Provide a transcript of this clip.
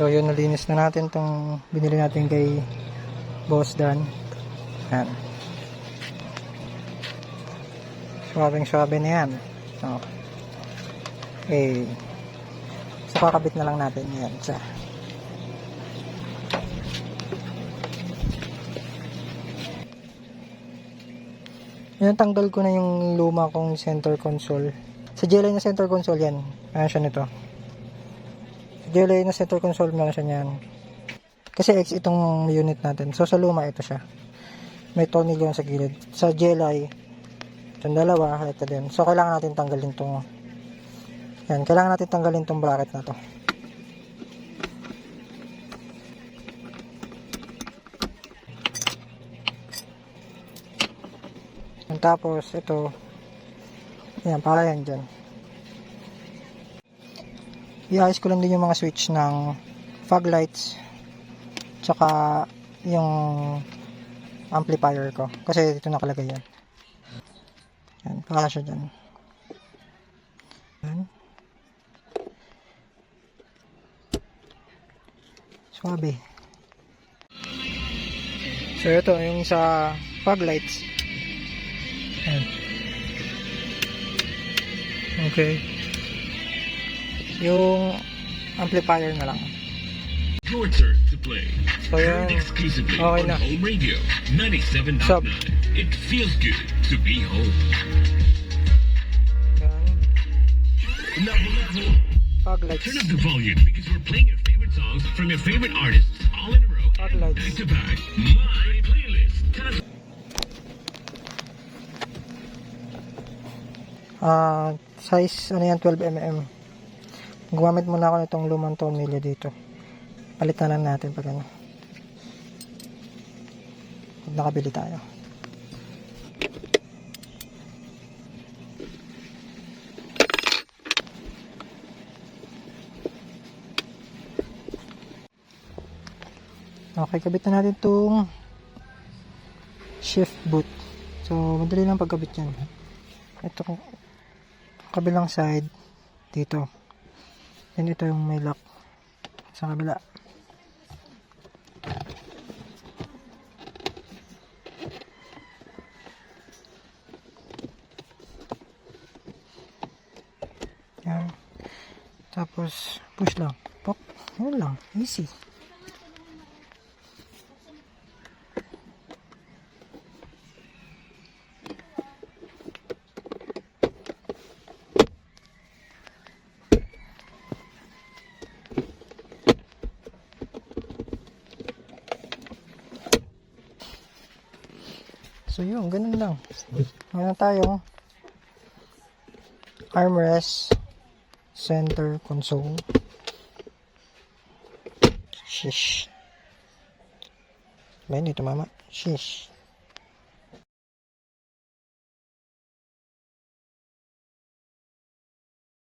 So yun, nalinis na natin tong binili natin kay Boss Dan. Yan. Suwabing-suwabe na yan. Okay. So kakabit na lang natin yan siya. Yan, tanggal ko na yung luma kong center console. Sa jelly na center console yan. Ayan siya nito. Sa jelly na center console meron siya niyan. Kasi X itong unit natin. So sa luma ito siya. May tornilyo sa gilid. Sa jelly itong dalawa, ito din. So kailangan natin tanggalin tong yan, kailangan natin tanggalin tong bracket na to. Tapos ito, yan, para yan dyan. I-ayos ko lang din yung mga switch ng fog lights tsaka yung amplifier ko kasi dito nakalagay yan. Yan, para siya dyan. Yan. Swabe. So ito yung sa fog lights. Yan. Okay. Yung amplifier na lang. Your turn to play. So yan. Exclusively Okay on na. Home Radio 97.9. Sub. It feels good to be home. Yan. Level. Fog lights. Turn up the volume because we're playing your favorite songs from your favorite artists all in a row Fog and lights. back to back. My playlist. Size ano yan, 12mm. Gumamit muna ako nitong lumang tornilyo dito. Palitan lang natin pag ano. Pag nakabili tayo. Okay, kabit na natin itong shift boot. So, madali lang pagkabit yan. Ito kabilang side dito. Then ito yung may lock sa kabila. Yan. Tapos push lang. Pop. Yan lang. Easy. So yun, ganun lang. Meron tayong armrest, center console. Shish. Ba hindi tumama? Shish.